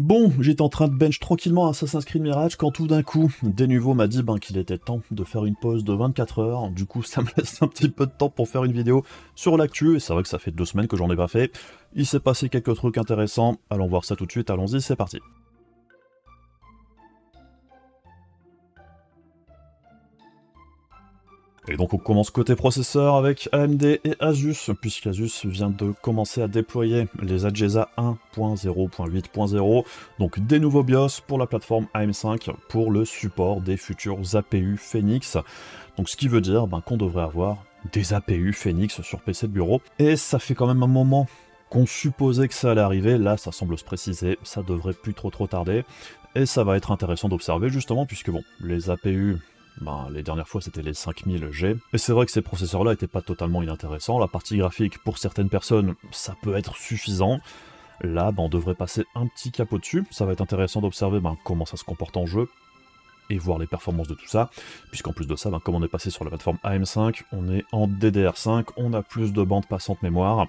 Bon, j'étais en train de bench tranquillement Assassin's Creed Mirage quand tout d'un coup, Denuvo m'a dit qu'il était temps de faire une pause de 24 heures. Du coup, ça me laisse un petit peu de temps pour faire une vidéo sur l'actu, et c'est vrai que ça fait 2 semaines que j'en ai pas fait. Il s'est passé quelques trucs intéressants, allons voir ça tout de suite, allons-y, c'est parti. Et donc on commence côté processeur avec AMD et Asus, puisqu'Asus vient de commencer à déployer les Agesa 1.0.8.0, donc des nouveaux BIOS pour la plateforme AM5 pour le support des futurs APU Phoenix. Donc ce qui veut dire qu'on devrait avoir des APU Phoenix sur PC de bureau. Et ça fait quand même un moment qu'on supposait que ça allait arriver, là ça semble se préciser, ça devrait plus trop tarder. Et ça va être intéressant d'observer justement, puisque bon, les APU... les dernières fois c'était les 5000G, et c'est vrai que ces processeurs-là n'étaient pas totalement inintéressants. La partie graphique, pour certaines personnes, ça peut être suffisant. Là, on devrait passer un petit cap au-dessus. Ça va être intéressant d'observer comment ça se comporte en jeu, et voir les performances de tout ça, puisqu'en plus de ça, comme on est passé sur la plateforme AM5, on est en DDR5, on a plus de bandes passantes mémoire.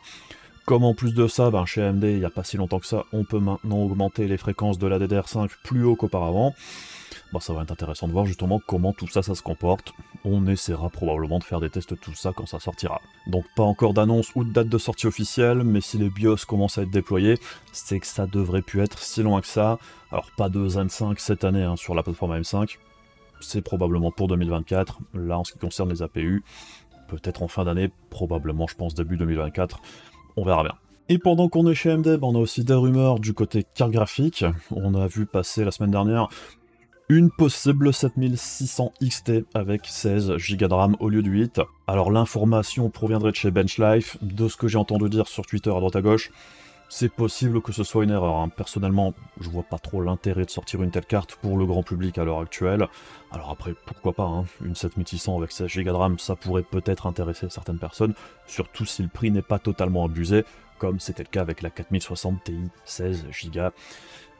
Comme en plus de ça, chez AMD, il n'y a pas si longtemps que ça, on peut maintenant augmenter les fréquences de la DDR5 plus haut qu'auparavant. Ça va être intéressant de voir justement comment tout ça se comporte. On essaiera probablement de faire des tests de tout ça quand ça sortira. Donc pas encore d'annonce ou de date de sortie officielle, mais si les BIOS commencent à être déployés, c'est que ça devrait plus être si loin que ça. Alors pas de Zen 5 cette année sur la plateforme AM5, c'est probablement pour 2024. Là en ce qui concerne les APU, peut-être en fin d'année, probablement je pense début 2024, on verra bien. Et pendant qu'on est chez AMD, on a aussi des rumeurs du côté carte graphique. On a vu passer la semaine dernière une possible 7600 XT avec 16 Go de RAM au lieu de 8. Alors l'information proviendrait de chez Benchlife, de ce que j'ai entendu dire sur Twitter à droite à gauche, c'est possible que ce soit une erreur. Personnellement, je vois pas trop l'intérêt de sortir une telle carte pour le grand public à l'heure actuelle. Alors après, pourquoi pas, une 7600 avec 16 Go de RAM, ça pourrait peut-être intéresser certaines personnes, surtout si le prix n'est pas totalement abusé, comme c'était le cas avec la 4060 Ti 16 Go.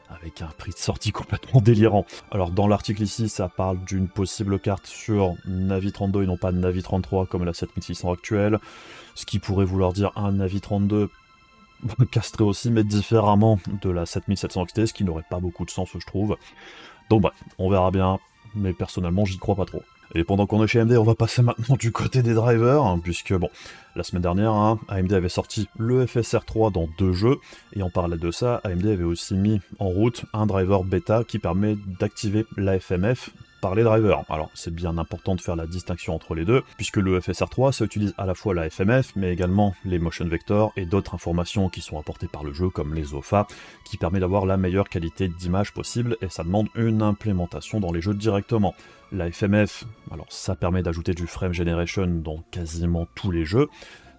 Avec un prix de sortie complètement délirant. Alors dans l'article ici, ça parle d'une possible carte sur Navi 32 et non pas Navi 33 comme la 7600 actuelle, ce qui pourrait vouloir dire un Navi 32 castré aussi, mais différemment de la 7700 XT, ce qui n'aurait pas beaucoup de sens, je trouve. Donc bref, on verra bien, mais personnellement, j'y crois pas trop. Et pendant qu'on est chez AMD, on va passer maintenant du côté des drivers, puisque bon, la semaine dernière, AMD avait sorti le FSR3 dans 2 jeux, et en parallèle de ça, AMD avait aussi mis en route un driver bêta qui permet d'activer l'AFMF par les drivers. Alors c'est bien important de faire la distinction entre les deux, puisque le FSR3, ça utilise à la fois l'AFMF, mais également les motion vectors et d'autres informations qui sont apportées par le jeu, comme les OFA, qui permet d'avoir la meilleure qualité d'image possible, et ça demande une implémentation dans les jeux directement. La FMF, alors ça permet d'ajouter du frame generation dans quasiment tous les jeux,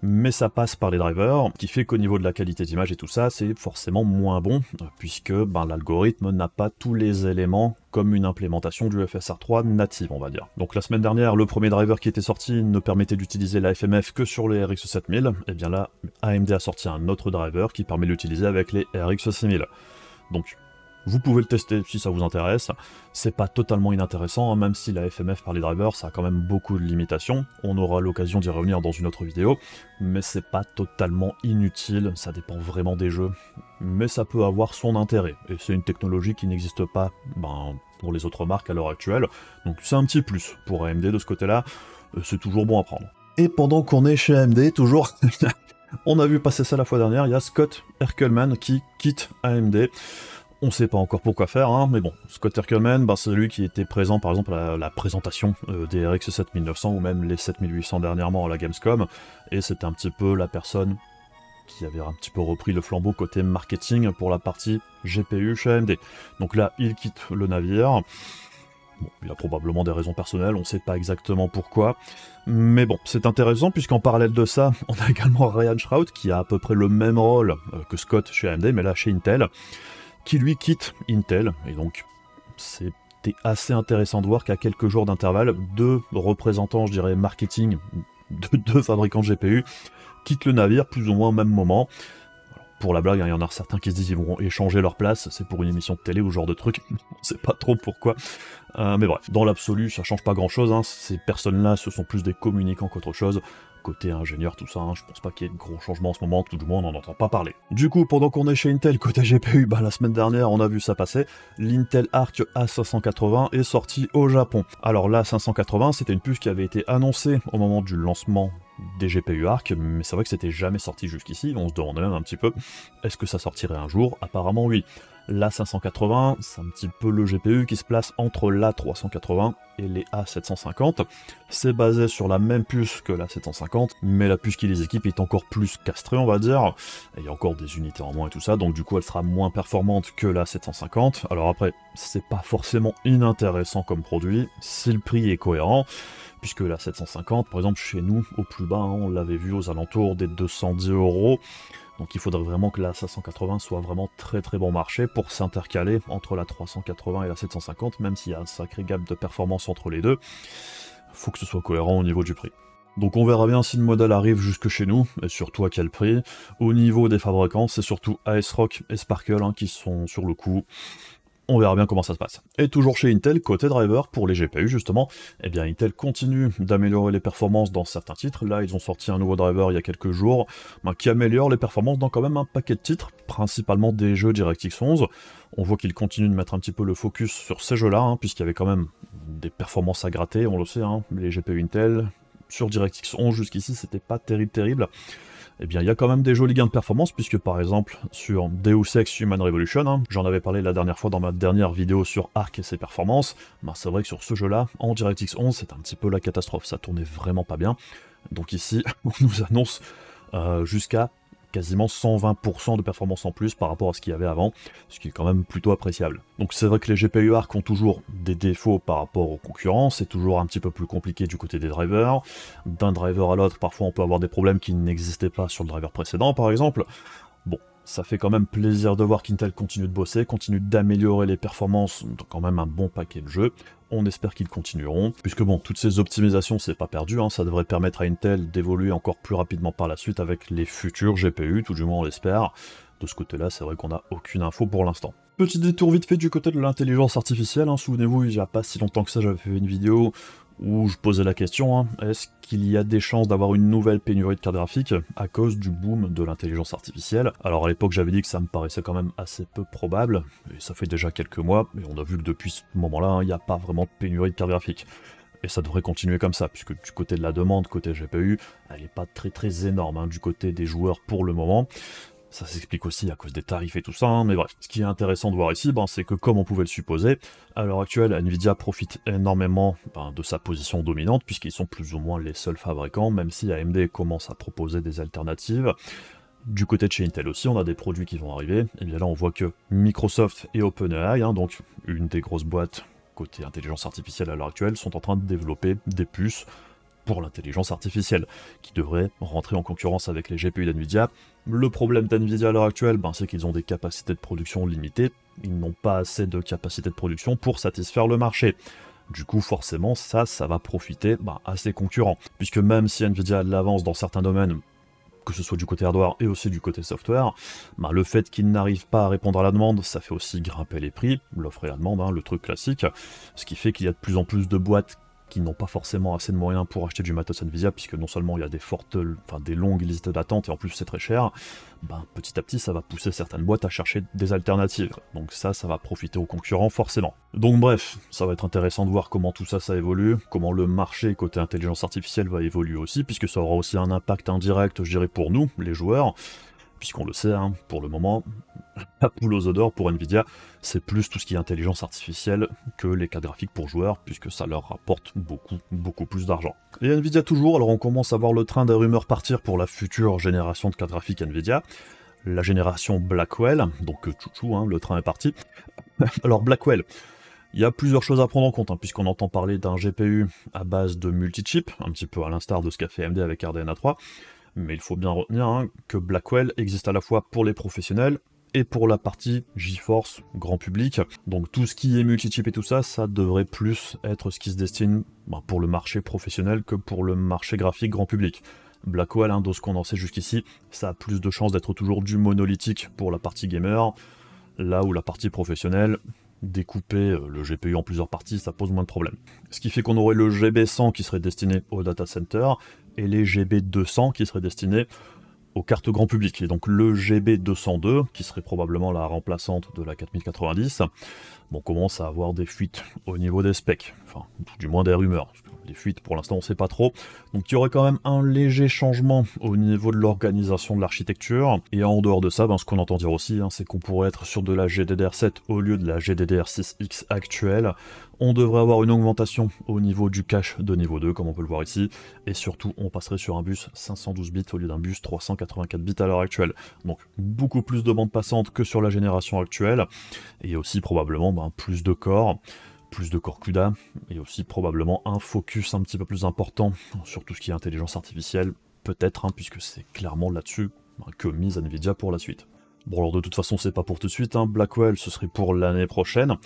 mais ça passe par les drivers, qui fait qu'au niveau de la qualité d'image et tout ça, c'est forcément moins bon, puisque l'algorithme n'a pas tous les éléments comme une implémentation du FSR3 native, on va dire. Donc la semaine dernière, le premier driver qui était sorti ne permettait d'utiliser la FMF que sur les RX 7000, et bien là, AMD a sorti un autre driver qui permet de l'utiliser avec les RX 6000. Donc vous pouvez le tester si ça vous intéresse, c'est pas totalement inintéressant, même si la FMF par les drivers ça a quand même beaucoup de limitations, on aura l'occasion d'y revenir dans une autre vidéo, mais c'est pas totalement inutile, ça dépend vraiment des jeux, mais ça peut avoir son intérêt, et c'est une technologie qui n'existe pas pour les autres marques à l'heure actuelle, donc c'est un petit plus pour AMD de ce côté-là, c'est toujours bon à prendre. Et pendant qu'on est chez AMD, toujours, on a vu passer ça la fois dernière, il y a Scott Erkelman qui quitte AMD. On sait pas encore pourquoi faire, mais bon, Scott Erkelman, c'est lui qui était présent par exemple à la présentation des RX 7900 ou même les 7800 dernièrement à la Gamescom, et c'était un petit peu la personne qui avait un petit peu repris le flambeau côté marketing pour la partie GPU chez AMD. Donc là, il quitte le navire. Bon, il a probablement des raisons personnelles, on sait pas exactement pourquoi, mais bon, c'est intéressant puisqu'en parallèle de ça, on a également Ryan Shrout qui a à peu près le même rôle que Scott chez AMD, mais là chez Intel, qui lui quitte Intel, et donc c'était assez intéressant de voir qu'à quelques jours d'intervalle, 2 représentants, je dirais, marketing de 2 fabricants de GPU quittent le navire plus ou moins au même moment. Alors, pour la blague, il y en a certains qui se disent qu'ils vont échanger leur place, c'est pour une émission de télé ou ce genre de truc, on sait pas trop pourquoi. Mais bref, dans l'absolu, ça change pas grand chose, ces personnes-là, ce sont plus des communicants qu'autre chose. côté ingénieur, tout ça, hein, je pense pas qu'il y ait de gros changements en ce moment, tout du moins on n'en entend pas parler. Du coup, pendant qu'on est chez Intel, côté GPU, la semaine dernière on a vu ça passer, l'Intel Arc A580 est sorti au Japon. Alors l'A580, c'était une puce qui avait été annoncée au moment du lancement des GPU Arc, mais c'est vrai que c'était jamais sorti jusqu'ici, on se demandait même un petit peu, est-ce que ça sortirait un jour? Apparemment oui. L'A580, c'est un petit peu le GPU qui se place entre l'A380 et les A750. C'est basé sur la même puce que l'A750, mais la puce qui les équipe est encore plus castrée, on va dire. Et il y a encore des unités en moins et tout ça, donc du coup elle sera moins performante que l'A750. Alors après, c'est pas forcément inintéressant comme produit, si le prix est cohérent, puisque la 750, par exemple, chez nous, au plus bas, on l'avait vu aux alentours des 210 €. Donc il faudrait vraiment que la 580 soit vraiment très très bon marché pour s'intercaler entre la 380 et la 750, même s'il y a un sacré gap de performance entre les deux. Faut que ce soit cohérent au niveau du prix. Donc on verra bien si le modèle arrive jusque chez nous, et surtout à quel prix. Au niveau des fabricants, c'est surtout ASRock et Sparkle qui sont sur le coup. On verra bien comment ça se passe. Et toujours chez Intel, côté driver, pour les GPU justement, eh bien Intel continue d'améliorer les performances dans certains titres. Là, ils ont sorti un nouveau driver il y a quelques jours, qui améliore les performances dans quand même un paquet de titres, principalement des jeux DirectX 11. On voit qu'ils continuent de mettre un petit peu le focus sur ces jeux-là, puisqu'il y avait quand même des performances à gratter, on le sait, les GPU Intel, sur DirectX 11 jusqu'ici, c'était pas terrible. Eh bien, il y a quand même des jolis gains de performance, puisque par exemple, sur Deus Ex Human Revolution, j'en avais parlé la dernière fois dans ma dernière vidéo sur Arc et ses performances, c'est vrai que sur ce jeu-là, en DirectX 11, c'est un petit peu la catastrophe, ça tournait vraiment pas bien. Donc ici, on nous annonce jusqu'à quasiment 120% de performance en plus par rapport à ce qu'il y avait avant, ce qui est quand même plutôt appréciable. Donc c'est vrai que les GPU Arc ont toujours des défauts par rapport aux concurrents, c'est toujours un petit peu plus compliqué du côté des drivers. D'un driver à l'autre, parfois on peut avoir des problèmes qui n'existaient pas sur le driver précédent par exemple. Bon, ça fait quand même plaisir de voir qu'Intel continue de bosser, continue d'améliorer les performances dans quand même un bon paquet de jeux. On espère qu'ils continueront, puisque bon, toutes ces optimisations, c'est pas perdu, ça devrait permettre à Intel d'évoluer encore plus rapidement par la suite avec les futurs GPU, tout du moins on l'espère. De ce côté-là, c'est vrai qu'on n'a aucune info pour l'instant. Petit détour vite fait du côté de l'intelligence artificielle, souvenez-vous, il n'y a pas si longtemps que ça, j'avais fait une vidéo où je posais la question, est-ce qu'il y a des chances d'avoir une nouvelle pénurie de cartes graphiques à cause du boom de l'intelligence artificielle? Alors à l'époque j'avais dit que ça me paraissait quand même assez peu probable, et ça fait déjà quelques mois, et on a vu que depuis ce moment-là, il n'y a pas vraiment de pénurie de cartes graphiques. Et ça devrait continuer comme ça, puisque du côté de la demande, côté GPU, elle n'est pas très énorme du côté des joueurs pour le moment. Ça s'explique aussi à cause des tarifs et tout ça, mais bref. Ce qui est intéressant de voir ici, c'est que comme on pouvait le supposer, à l'heure actuelle, Nvidia profite énormément de sa position dominante, puisqu'ils sont plus ou moins les seuls fabricants, même si AMD commence à proposer des alternatives. Du côté de chez Intel aussi, on a des produits qui vont arriver, et bien là on voit que Microsoft et OpenAI, donc une des grosses boîtes côté intelligence artificielle à l'heure actuelle, sont en train de développer des puces pour l'intelligence artificielle, qui devrait rentrer en concurrence avec les GPU d'NVIDIA. Le problème d'NVIDIA à l'heure actuelle, c'est qu'ils ont des capacités de production limitées, ils n'ont pas assez de capacité de production pour satisfaire le marché. Du coup, forcément, ça va profiter à ses concurrents, puisque même si NVIDIA a de l'avance dans certains domaines, que ce soit du côté hardware et aussi du côté software, le fait qu'ils n'arrivent pas à répondre à la demande, ça fait aussi grimper les prix, l'offre et la demande, le truc classique, ce qui fait qu'il y a de plus en plus de boîtes qui n'ont pas forcément assez de moyens pour acheter du matos Nvidia, puisque non seulement il y a des longues listes d'attente, et en plus c'est très cher, petit à petit ça va pousser certaines boîtes à chercher des alternatives. Donc ça va profiter aux concurrents forcément. Donc bref, ça va être intéressant de voir comment tout ça évolue, comment le marché côté intelligence artificielle va évoluer aussi, puisque ça aura aussi un impact indirect, je dirais, pour nous, les joueurs, puisqu'on le sait, pour le moment, la poule aux odeurs pour Nvidia, c'est plus tout ce qui est intelligence artificielle que les cartes graphiques pour joueurs, puisque ça leur rapporte beaucoup plus d'argent. Et Nvidia toujours, alors on commence à voir le train des rumeurs partir pour la future génération de cartes graphiques Nvidia, la génération Blackwell, donc chouchou, le train est parti. Alors Blackwell, il y a plusieurs choses à prendre en compte, puisqu'on entend parler d'un GPU à base de multi-chip, un petit peu à l'instar de ce qu'a fait AMD avec RDNA 3, mais il faut bien retenir que Blackwell existe à la fois pour les professionnels et pour la partie GeForce grand public. Donc tout ce qui est multi-chip et tout ça, ça devrait plus être ce qui se destine pour le marché professionnel que pour le marché graphique grand public. Blackwell, de ce qu'on en sait jusqu'ici, ça a plus de chances d'être toujours du monolithique pour la partie gamer, là où la partie professionnelle, découper le GPU en plusieurs parties, ça pose moins de problèmes. Ce qui fait qu'on aurait le GB100 qui serait destiné au data center, et les GB200 qui seraient destinés aux cartes grand public. Et donc le GB202, qui serait probablement la remplaçante de la 4090, on commence à avoir des fuites au niveau des specs, enfin, tout du moins des rumeurs. Les fuites, pour l'instant, on ne sait pas trop. Donc il y aurait quand même un léger changement au niveau de l'organisation de l'architecture. Et en dehors de ça, ce qu'on entend dire aussi, c'est qu'on pourrait être sur de la GDDR7 au lieu de la GDDR6X actuelle. On devrait avoir une augmentation au niveau du cache de niveau 2, comme on peut le voir ici. Et surtout, on passerait sur un bus 512 bits au lieu d'un bus 384 bits à l'heure actuelle. Donc beaucoup plus de bande passante que sur la génération actuelle. Et aussi probablement plus de corps CUDA, et aussi probablement un focus un petit peu plus important sur tout ce qui est intelligence artificielle, peut-être, puisque c'est clairement là-dessus que mise Nvidia pour la suite. Bon, alors de toute façon, c'est pas pour tout de suite, Blackwell, ce serait pour l'année prochaine.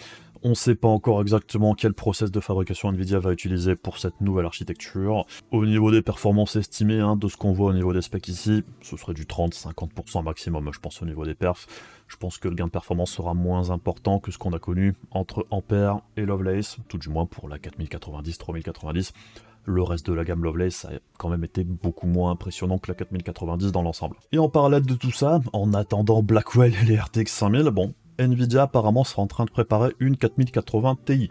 On ne sait pas encore exactement quel process de fabrication Nvidia va utiliser pour cette nouvelle architecture. Au niveau des performances estimées, de ce qu'on voit au niveau des specs ici, ce serait du 30-50% maximum, je pense, au niveau des perfs. Je pense que le gain de performance sera moins important que ce qu'on a connu entre Ampere et Lovelace, tout du moins pour la 4090, 3090. Le reste de la gamme Lovelace a quand même été beaucoup moins impressionnant que la 4090 dans l'ensemble. Et en parallèle de tout ça, en attendant Blackwell et les RTX 5000, Nvidia apparemment sera en train de préparer une 4080 Ti.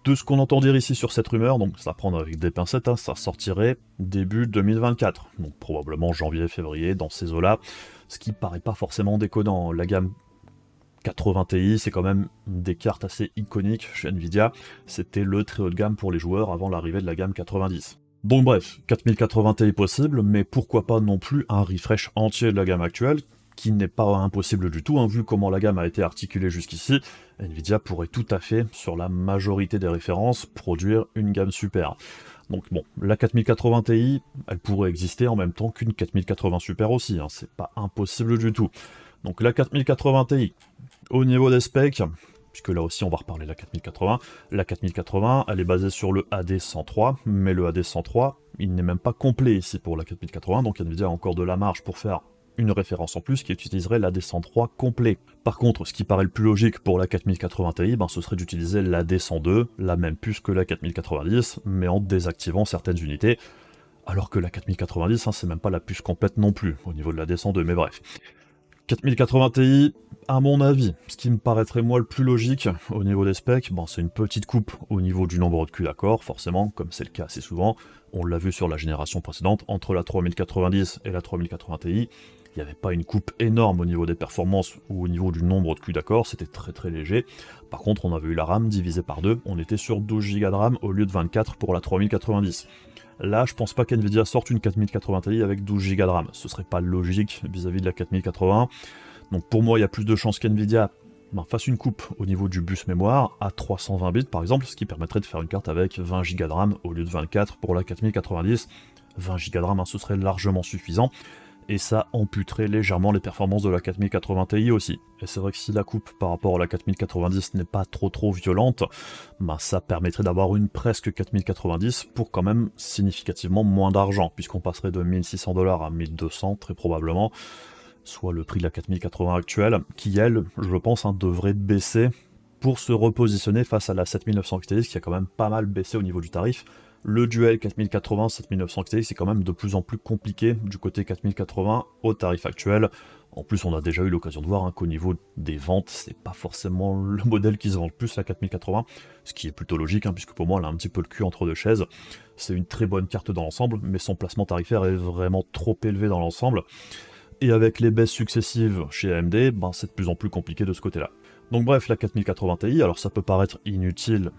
De ce qu'on entend dire ici sur cette rumeur, donc ça prendre avec des pincettes, ça sortirait début 2024, donc probablement janvier-février, dans ces eaux-là, ce qui paraît pas forcément déconnant. La gamme 80 Ti, c'est quand même des cartes assez iconiques chez Nvidia, c'était le très haut de gamme pour les joueurs avant l'arrivée de la gamme 90. Donc bref, 4080 Ti possible, mais pourquoi pas non plus un refresh entier de la gamme actuelle, qui n'est pas impossible du tout, vu comment la gamme a été articulée jusqu'ici. Nvidia pourrait tout à fait, sur la majorité des références, produire une gamme super. Donc bon, la 4080 Ti, elle pourrait exister en même temps qu'une 4080 Super aussi, c'est pas impossible du tout. Donc la 4080 Ti, au niveau des specs, puisque là aussi on va reparler de la 4080, elle est basée sur le AD103, mais le AD103, il n'est même pas complet ici pour la 4080, donc Nvidia a encore de la marge pour faire une référence en plus qui utiliserait l'AD103 complet. Par contre, ce qui paraît le plus logique pour la 4080 Ti, ce serait d'utiliser l'AD102, la même puce que la 4090, mais en désactivant certaines unités, alors que la 4090, c'est même pas la puce complète non plus, au niveau de l'AD102, mais bref. 4080 Ti, à mon avis, ce qui me paraîtrait moi le plus logique au niveau des specs, c'est une petite coupe au niveau du nombre de CUDA core, forcément, comme c'est le cas assez souvent. On l'a vu sur la génération précédente, entre la 3090 et la 3080 Ti, il n'y avait pas une coupe énorme au niveau des performances ou au niveau du nombre de CUDA core, c'était très très léger. Par contre, on avait eu la RAM divisée par 2, on était sur 12 Go de RAM au lieu de 24 pour la 3090. Là, je pense pas qu'Nvidia sorte une 4080 Ti avec 12 Go de RAM, ce serait pas logique vis-à-vis de la 4080. Donc pour moi, il y a plus de chances qu'Nvidia fasse une coupe au niveau du bus mémoire à 320 bits par exemple, ce qui permettrait de faire une carte avec 20 Go de RAM au lieu de 24 pour la 4090. 20 Go de RAM, ce serait largement suffisant, et ça amputerait légèrement les performances de la 4080 Ti aussi. Et c'est vrai que si la coupe par rapport à la 4090 n'est pas trop violente, ça permettrait d'avoir une presque 4090 pour quand même significativement moins d'argent, puisqu'on passerait de 1600 $ à 1200 très probablement, soit le prix de la 4080 actuelle, qui elle, je pense, devrait baisser pour se repositionner face à la 7900 XTX, qui a quand même pas mal baissé au niveau du tarif. Le duel 4080-7900 XTX, c'est quand même de plus en plus compliqué du côté 4080 au tarif actuel. En plus, on a déjà eu l'occasion de voir qu'au niveau des ventes, c'est pas forcément le modèle qui se vend le plus, la 4080, ce qui est plutôt logique, puisque pour moi, elle a un petit peu le cul entre deux chaises. C'est une très bonne carte dans l'ensemble, mais son placement tarifaire est vraiment trop élevé dans l'ensemble. Et avec les baisses successives chez AMD, c'est de plus en plus compliqué de ce côté-là. Donc bref, la 4080 Ti, alors ça peut paraître inutile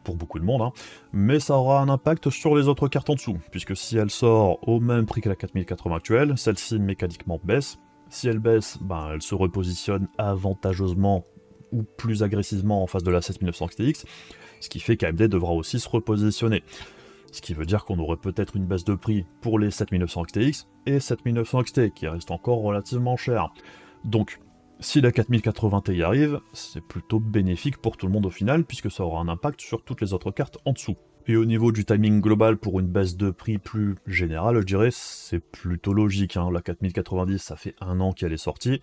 pour beaucoup de monde, mais ça aura un impact sur les autres cartes en dessous, puisque si elle sort au même prix que la 4080 actuelle, celle-ci mécaniquement baisse. Si elle baisse, elle se repositionne avantageusement ou plus agressivement en face de la 7900 XTX, ce qui fait qu'AMD devra aussi se repositionner. Ce qui veut dire qu'on aurait peut-être une baisse de prix pour les 7900 XTX et 7900 XT, qui reste encore relativement cher. Donc, si la 4080 Ti arrive, c'est plutôt bénéfique pour tout le monde au final, puisque ça aura un impact sur toutes les autres cartes en dessous. Et au niveau du timing global pour une baisse de prix plus générale, je dirais, c'est plutôt logique. La 4090, ça fait 1 an qu'elle est sortie.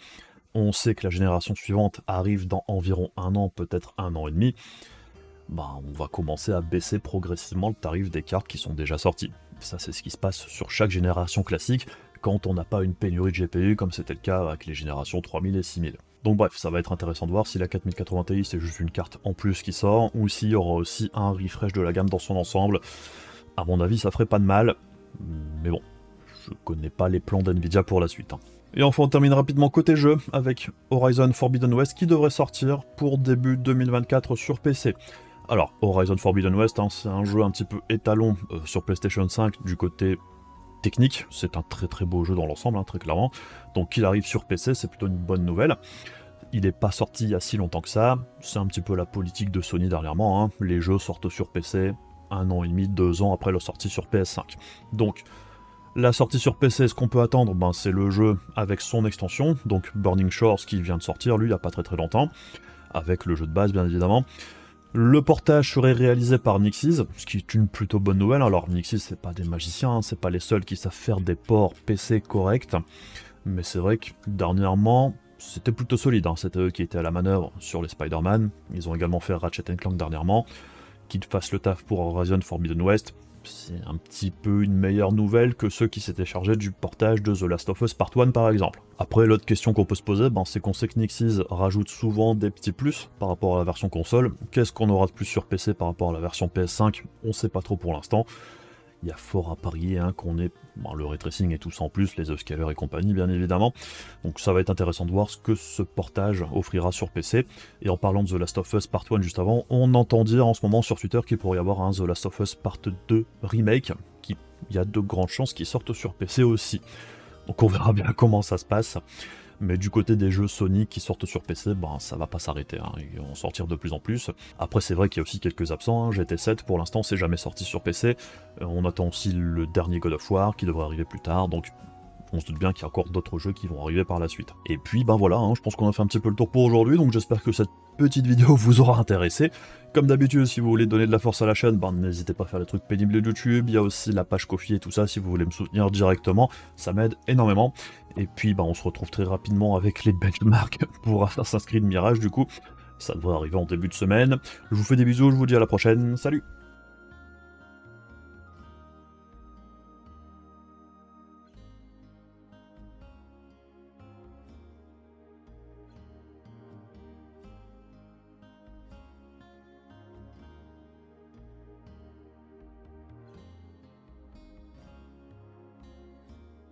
on sait que la génération suivante arrive dans environ 1 an, peut-être 1 an et demi, bah, on va commencer à baisser progressivement le tarif des cartes qui sont déjà sorties. Ça, c'est ce qui se passe sur chaque génération classique, quand on n'a pas une pénurie de GPU, comme c'était le cas avec les générations 3000 et 6000. Donc bref, ça va être intéressant de voir si la 4080 Ti c'est juste une carte en plus qui sort, ou s'il y aura aussi un refresh de la gamme dans son ensemble. À mon avis, ça ferait pas de mal, mais bon, je connais pas les plans d'NVIDIA pour la suite. Et enfin, on termine rapidement côté jeu, avec Horizon Forbidden West qui devrait sortir pour début 2024 sur PC. Alors, Horizon Forbidden West, c'est un jeu un petit peu étalon sur PlayStation 5 du côté technique, c'est un très très beau jeu dans l'ensemble, très clairement. Donc qu'il arrive sur PC, c'est plutôt une bonne nouvelle. Il n'est pas sorti il y a si longtemps que ça, c'est un petit peu la politique de Sony dernièrement, les jeux sortent sur PC 1 an et demi, 2 ans après leur sortie sur PS5. Donc, la sortie sur PC, ce qu'on peut attendre, c'est le jeu avec son extension, donc Burning Shores qui vient de sortir, lui, il n'y a pas très très longtemps, avec le jeu de base bien évidemment. Le portage serait réalisé par Nixxes, ce qui est une plutôt bonne nouvelle. Alors Nixxes, c'est pas des magiciens, c'est pas les seuls qui savent faire des ports PC corrects, mais c'est vrai que dernièrement, c'était plutôt solide, c'était eux qui étaient à la manœuvre sur les Spider-Man. Ils ont également fait Ratchet & Clank dernièrement. Qu'ils fassent le taf pour Horizon Forbidden West, c'est un petit peu une meilleure nouvelle que ceux qui s'étaient chargés du portage de The Last of Us Part 1 par exemple. Après, l'autre question qu'on peut se poser, c'est qu'on sait que Nixxes rajoute souvent des petits plus par rapport à la version console. Qu'est-ce qu'on aura de plus sur PC par rapport à la version PS5? On sait pas trop pour l'instant. Il y a fort à parier qu'on ait le ray tracing et tout ça en plus, les upscalers et compagnie bien évidemment. Donc ça va être intéressant de voir ce que ce portage offrira sur PC. Et en parlant de The Last of Us Part 1 juste avant, on entend dire en ce moment sur Twitter qu'il pourrait y avoir un The Last of Us Part 2 remake, il y a de grandes chances qu'il sorte sur PC aussi. Donc on verra bien comment ça se passe. Mais du côté des jeux Sony qui sortent sur PC, ça va pas s'arrêter, ils vont sortir de plus en plus. Après c'est vrai qu'il y a aussi quelques absents, GT7 pour l'instant c'est jamais sorti sur PC, on attend aussi le dernier God of War qui devrait arriver plus tard, donc on se doute bien qu'il y a encore d'autres jeux qui vont arriver par la suite. Et puis voilà, je pense qu'on a fait un petit peu le tour pour aujourd'hui, donc j'espère que cette petite vidéo vous aura intéressé. Comme d'habitude, si vous voulez donner de la force à la chaîne, n'hésitez pas à faire les trucs pénibles de YouTube, il y a aussi la page Ko-fi et tout ça si vous voulez me soutenir directement, ça m'aide énormément. Et puis on se retrouve très rapidement avec les benchmarks pour Assassin's Creed Mirage du coup, ça devrait arriver en début de semaine. Je vous fais des bisous, je vous dis à la prochaine, salut!